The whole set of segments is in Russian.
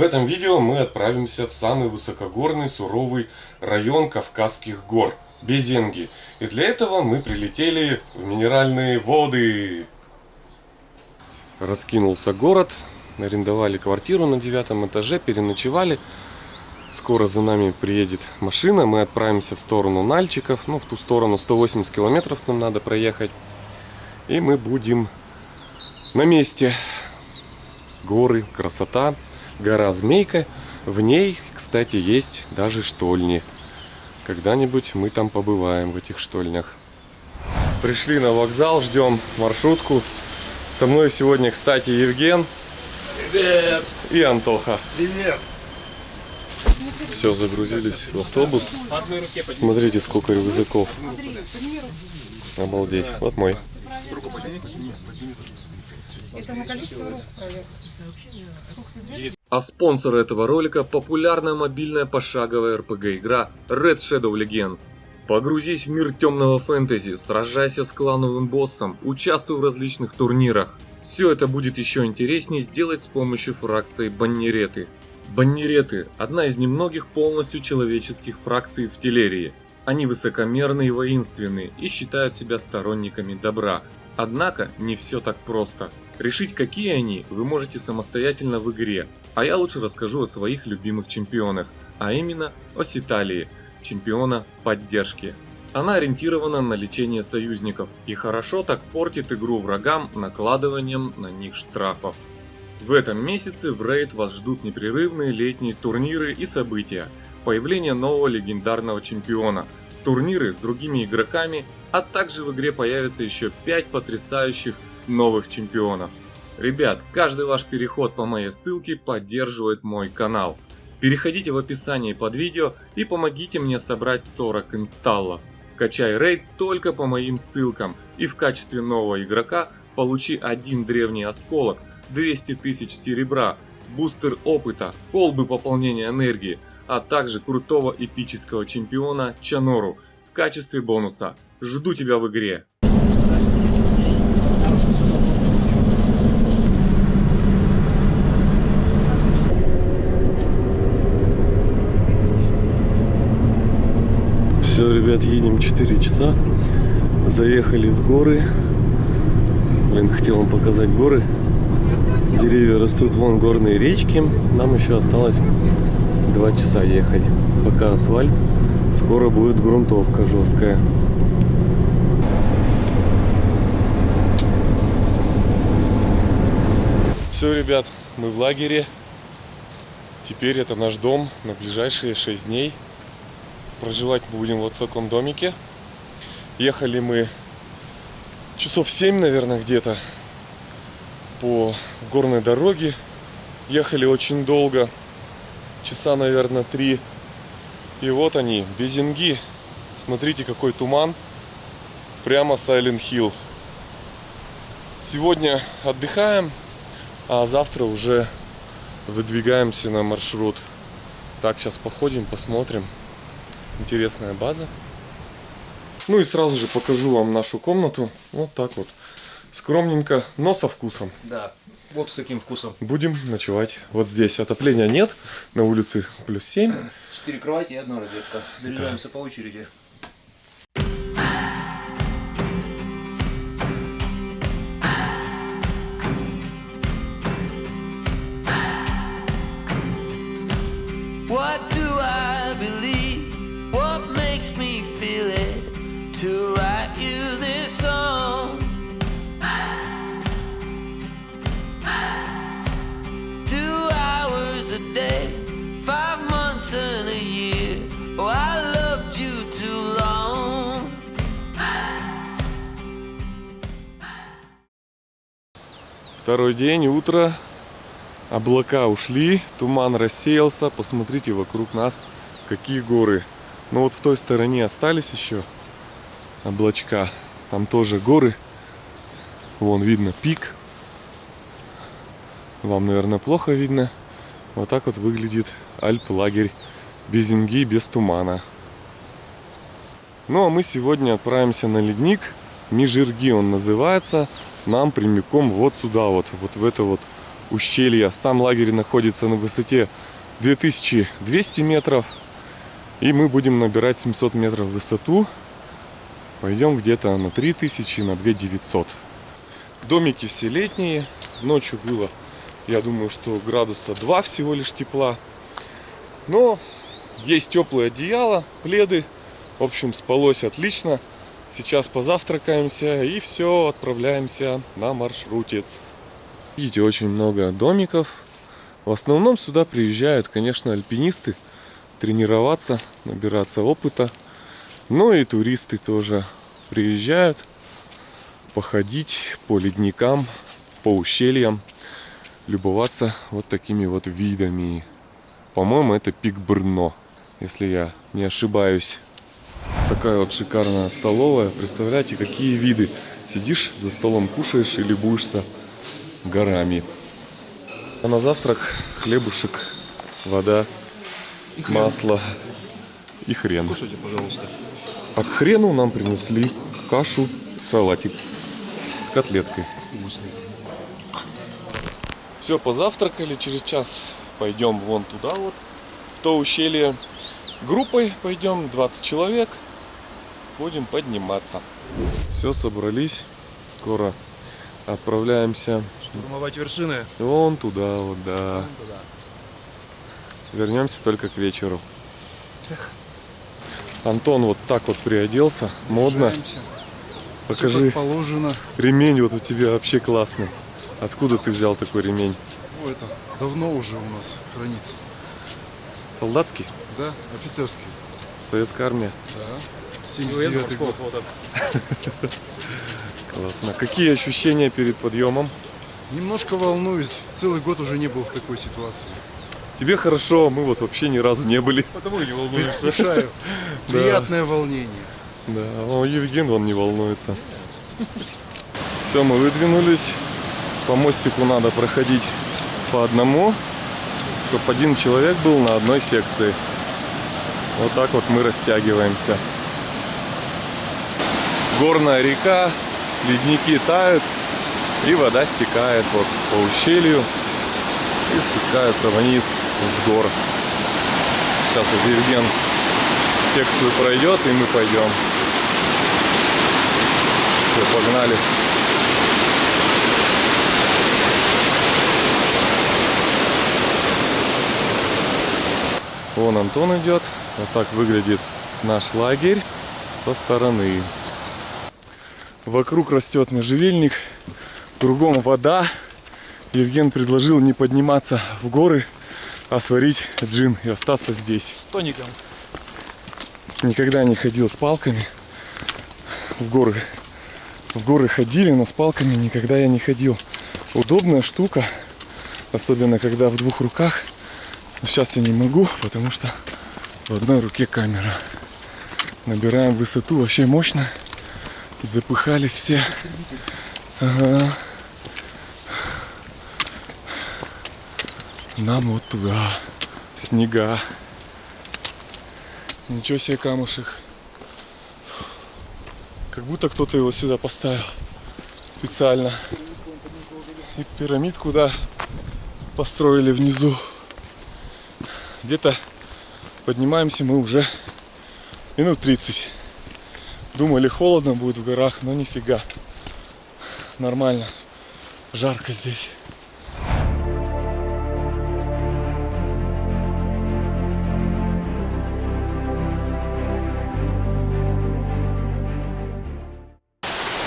этом видео мы отправимся в самый высокогорный суровый район Кавказских гор – Безенги. И для этого мы прилетели в Минеральные воды. Раскинулся город, арендовали квартиру на 9 этаже, переночевали. Скоро за нами приедет машина, мы отправимся в сторону Нальчиков, в ту сторону 180 километров нам надо проехать. И мы будем на месте. Горы, красота, гора Змейка, в ней, кстати, есть даже штольни. Когда-нибудь мы там побываем, в этих штольнях. Пришли на вокзал, ждем маршрутку. Со мной сегодня, кстати, Евген. Привет! И Антоха. Привет! Все, загрузились в автобус. Смотрите, сколько рюкзаков. Обалдеть. Вот мой. Это на количество рук проверка. А спонсор этого ролика – популярная мобильная пошаговая RPG-игра Red Shadow Legends. Погрузись в мир темного фэнтези, сражайся с клановым боссом, участвуй в различных турнирах. Все это будет еще интереснее сделать с помощью фракции Баннереты. Баннереты – одна из немногих полностью человеческих фракций в Телерии. Они высокомерны и воинственны и считают себя сторонниками добра. Однако не все так просто. Решить, какие они, вы можете самостоятельно в игре. А я лучше расскажу о своих любимых чемпионах, а именно о Ситалии, чемпиона поддержки. Она ориентирована на лечение союзников и хорошо так портит игру врагам накладыванием на них штрафов. В этом месяце в рейд вас ждут непрерывные летние турниры и события, появление нового легендарного чемпиона, турниры с другими игроками, а также в игре появится еще 5 потрясающих новых чемпионов. Ребят, каждый ваш переход по моей ссылке поддерживает мой канал. Переходите в описание под видео и помогите мне собрать 40 инсталлов. Качай рейд только по моим ссылкам и в качестве нового игрока получи один древний осколок, 200 тысяч серебра, бустер опыта, колбы пополнения энергии, а также крутого эпического чемпиона Чанору в качестве бонуса. Жду тебя в игре. Все, ребят, едем 4 часа. Заехали в горы. Блин, хотел вам показать горы. Деревья растут, вон горные речки. Нам еще осталось 2 часа ехать. Пока асфальт. Скоро будет грунтовка жесткая. Все, ребят, мы в лагере. Теперь это наш дом на ближайшие 6 дней. Проживать мы будем вот в таком домике. Ехали мы часов 7, наверное, где-то по горной дороге. Ехали очень долго, часа, наверное, 3. И вот они, Безенги. Смотрите, какой туман. Прямо Silent Hill. Сегодня отдыхаем, а завтра уже выдвигаемся на маршрут. Так, сейчас походим, посмотрим. Интересная база. Ну и сразу же покажу вам нашу комнату. Вот так вот. Скромненько, но со вкусом. Да, вот с таким вкусом. Будем ночевать вот здесь. Отопления нет. На улице +7. 4 кровати и 1 розетка. Заряжаемся по очереди. What do I believe? What makes me feel it to write you this song? 2 hours a day, 5 months and a year. Oh, I loved you too long. Второй день, утро. Облака ушли, туман рассеялся. Посмотрите вокруг нас, какие горы. Но вот в той стороне остались еще облачка. Там тоже горы. Вон видно пик. Вам, наверное, плохо видно. Вот так вот выглядит Альп-лагерь Безенги без тумана. Ну а мы сегодня отправимся на ледник. Межирги он называется. Нам прямиком вот сюда вот в это вот ущелья. Сам лагерь находится на высоте 2200 метров. И мы будем набирать 700 метров в высоту. Пойдем где-то на 3000, на 2900. Домики все летние. Ночью было, я думаю, что градуса 2 всего лишь тепла. Но есть теплые одеяла, пледы. В общем, спалось отлично. Сейчас позавтракаемся и все, отправляемся на маршрутец. Видите, очень много домиков. В основном сюда приезжают, конечно, альпинисты тренироваться, набираться опыта. Но и туристы тоже приезжают походить по ледникам, по ущельям, любоваться вот такими вот видами. По-моему, это пик Брно, если я не ошибаюсь. Такая вот шикарная столовая. Представляете, какие виды. Сидишь за столом, кушаешь и любуешься горами. А на завтрак хлебушек, вода, масло и хрен. Кушайте, пожалуйста. А к хрену нам принесли кашу, салатик с котлеткой. Все, позавтракали. Через час пойдем вон туда вот, в то ущелье. Группой пойдем, 20 человек. Будем подниматься. Все, собрались. Скоро отправляемся. Штурмовать вершины. Вон туда вот, да. Вернемся только к вечеру. Антон вот так вот приоделся, модно. Покажи. Как положено. Ремень вот у тебя вообще классный. Откуда ты взял такой ремень? Ну, это давно уже у нас хранится. Солдатский? Да, офицерский. Советская армия? Да. 79-й год. Классно. Какие ощущения перед подъемом? Немножко волнуюсь. Целый год уже не был в такой ситуации. Тебе хорошо, мы вот вообще ни разу не были. Потому и не волнуемся. Предвкушаю. Приятное волнение. Да, о, Евген, он не волнуется. Все, мы выдвинулись. По мостику надо проходить по одному, чтобы один человек был на одной секции. Вот так вот мы растягиваемся. Горная река, ледники тают, и вода стекает вот по ущелью и спускается вниз с гор. Сейчас вот Евген секцию пройдет, и мы пойдем. Все, погнали. Вон Антон идет. Вот так выглядит наш лагерь со стороны. Вокруг растет можжевельник, кругом вода. Евген предложил не подниматься в горы, а сварить джин и остаться здесь. С тоником. Никогда не ходил с палками в горы. В горы ходили, но с палками никогда я не ходил. Удобная штука, особенно когда в двух руках. Но сейчас я не могу, потому что в одной руке камера. Набираем высоту, вообще мощно. Запыхались все. Ага. Нам вот туда, в снега. Ничего себе камушек. Как будто кто-то его сюда поставил специально. И пирамидку, да, построили внизу. Где-то поднимаемся мы уже минут 30. Думали, холодно будет в горах, но нифига. Нормально. Жарко здесь.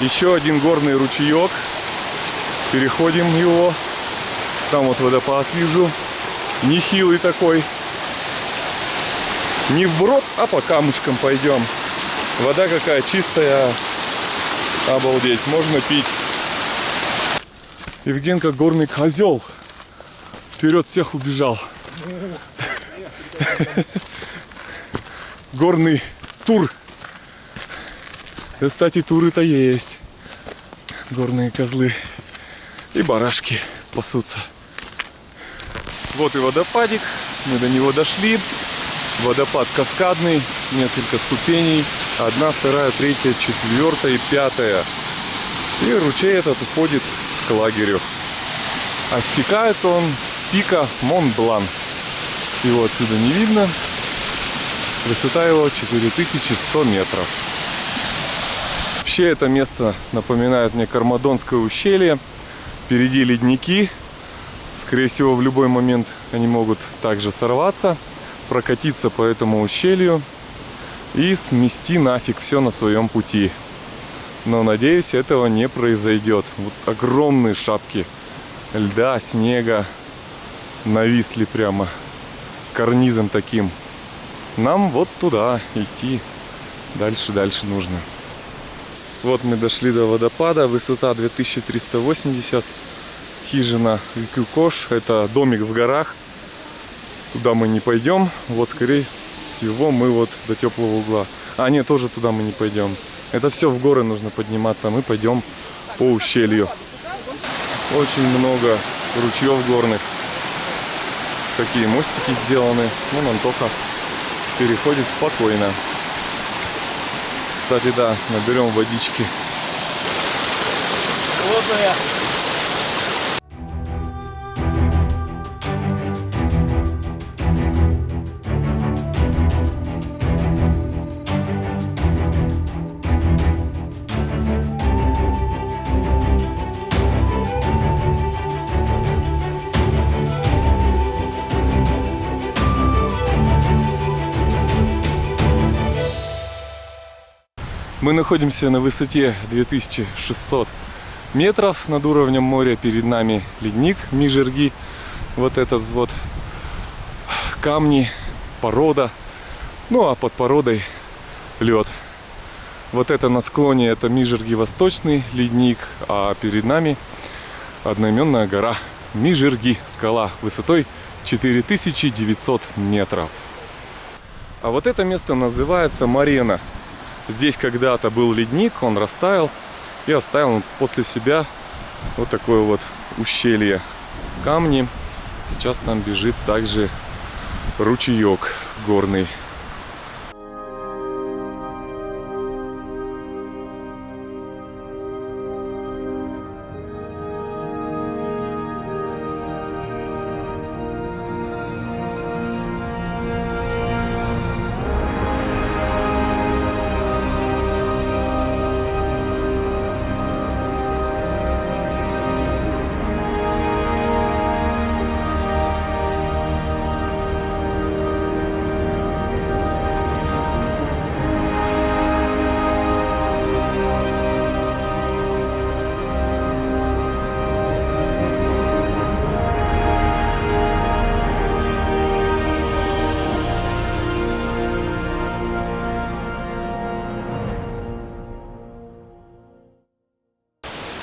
Еще один горный ручеек. Переходим его. Там вот водопад вижу. Нехилый такой. Не вброд, а по камушкам пойдем. Вода какая чистая. Обалдеть, можно пить. Евген как горный козел. Вперед всех убежал. Горный тур. Да, кстати, туры-то есть. Горные козлы. И барашки пасутся. Вот и водопадик. Мы до него дошли. Водопад каскадный. Несколько ступеней. 1, 2, 3, 4 и 5. И ручей этот уходит к лагерю. А стекает он с пика Монблан. Его отсюда не видно. Высота его 4100 метров. Вообще это место напоминает мне Кармадонское ущелье. Впереди ледники. Скорее всего, в любой момент они могут также сорваться, прокатиться по этому ущелью и смести нафиг все на своем пути. Но надеюсь, этого не произойдет. Вот огромные шапки льда, снега нависли прямо карнизом таким. Нам вот туда идти. Дальше нужно. Вот мы дошли до водопада. Высота 2380. Хижина Кюкош. Это домик в горах. Туда мы не пойдем. Вот скорее всего мы вот до теплого угла. А нет, тоже туда мы не пойдем. Это все в горы нужно подниматься. А мы пойдем по ущелью. Очень много ручьев горных. Такие мостики сделаны. Вон Антоха переходит спокойно. Кстати, да, наберем водички. Холодная. Мы находимся на высоте 2600 метров над уровнем моря. Перед нами ледник Мижерги. Вот этот вот камни, порода. Ну а под породой лед. Вот это на склоне, это Мижерги Восточный ледник. А перед нами одноименная гора Мижерги, скала высотой 4900 метров. А вот это место называется Марена. Здесь когда-то был ледник, он растаял и оставил после себя вот такое вот ущелье, камни. Сейчас там бежит также ручеек горный.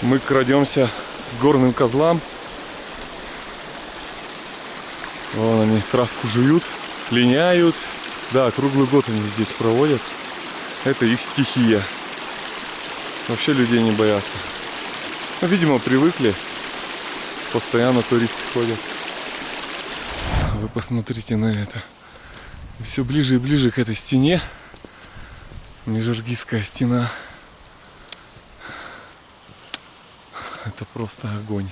Мы крадемся к горным козлам. Вон они травку жуют, линяют. Да, круглый год они здесь проводят. Это их стихия. Вообще людей не боятся. Ну, видимо, привыкли. Постоянно туристы ходят. Вы посмотрите на это. Все ближе и ближе к этой стене. Мижергийская стена. Это просто огонь.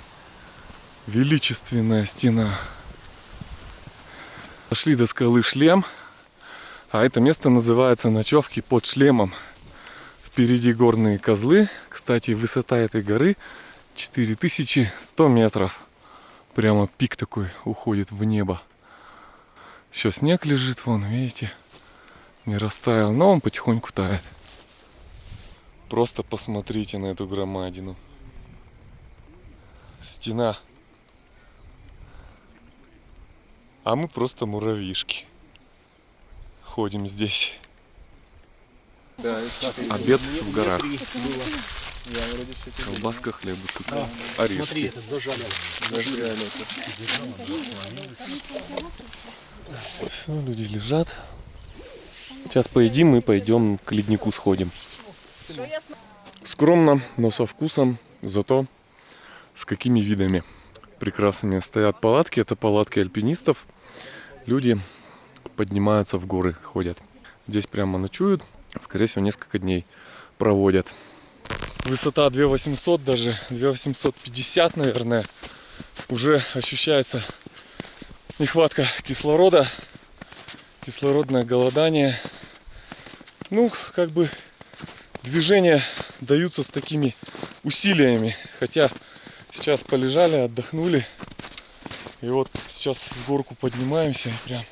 Величественная стена. Дошли до скалы Шлем. А это место называется ночевки под шлемом. Впереди горные козлы. Кстати, высота этой горы 4100 метров. Прямо пик такой уходит в небо. Еще снег лежит, вон, видите? Не растаял, но он потихоньку тает. Просто посмотрите на эту громадину. Стена. А мы просто муравьишки. Ходим здесь. Обед в горах. Колбаска, хлеб, орешки. Смотри, этот зажали. Все, люди лежат. Сейчас поедим и пойдем к леднику сходим. Скромно, но со вкусом, зато с какими видами прекрасными. Стоят палатки, это палатки альпинистов. Люди поднимаются в горы, ходят. Здесь прямо ночуют, скорее всего, несколько дней проводят. Высота 2800, даже 2850, наверное. уже ощущается нехватка кислорода, кислородное голодание. Ну, как бы движения даются с такими усилиями. Хотя сейчас полежали, отдохнули. И вот сейчас в горку поднимаемся и прям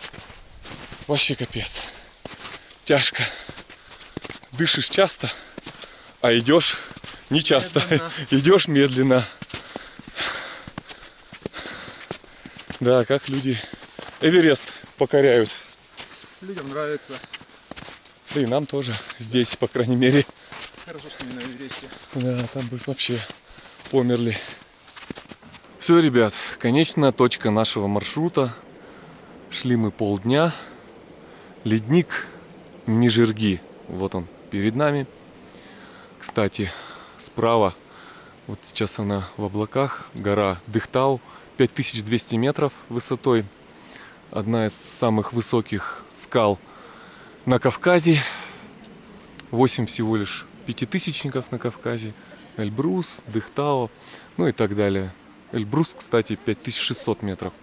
вообще капец. Тяжко. Дышишь часто, а идешь не часто. Идешь медленно. Да, как люди Эверест покоряют. Людям нравится. Да и нам тоже здесь, по крайней мере. Хорошо, что не на Эвересте. Да, там бы вообще померли. Все, ребят, конечная точка нашего маршрута. Шли мы полдня. Ледник Межирги. Вот он перед нами. Кстати, справа, вот сейчас она в облаках, гора Дыхтау, 5200 метров высотой. Одна из самых высоких скал на Кавказе. 8 всего лишь пятитысячников на Кавказе. Эльбрус, Дыхтау, ну и так далее. Эльбрус, кстати, 5600 метров.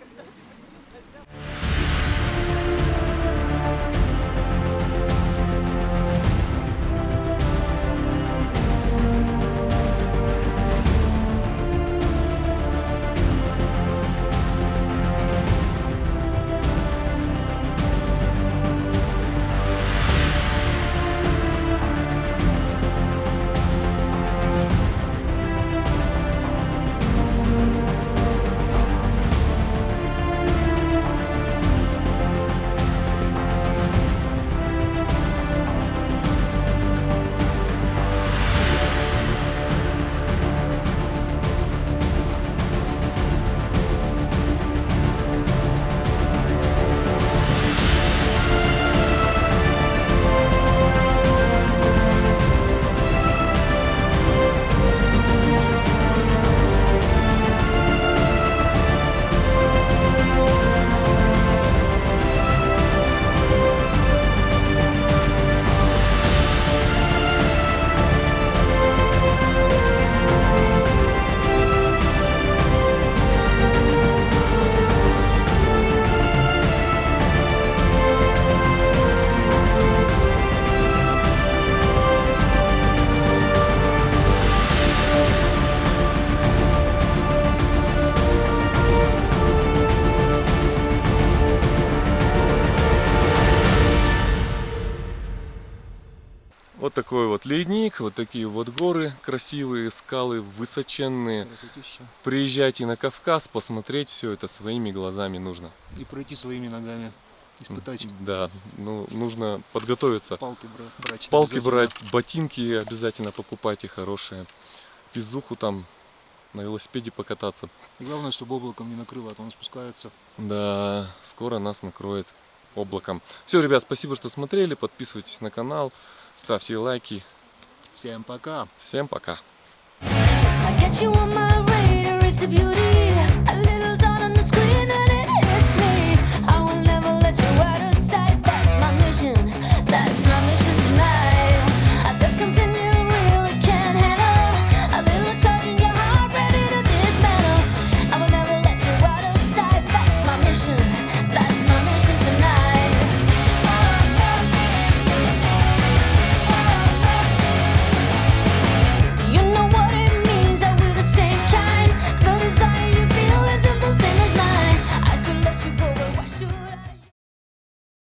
Вот такой вот ледник, вот такие вот горы, красивые скалы, высоченные. Приезжайте на Кавказ, посмотреть все это своими глазами нужно. И пройти своими ногами. Испытать. Да, ну нужно подготовиться. Палки брать. Палки брать, ботинки обязательно покупайте хорошие. Везуху там на велосипеде покататься. И главное, чтобы облаком не накрыло, а то он спускается. Да, скоро нас накроет облаком. Все, ребят, спасибо, что смотрели. Подписывайтесь на канал, ставьте лайки. Всем пока. Всем пока. I got you on my radar, it's a beauty.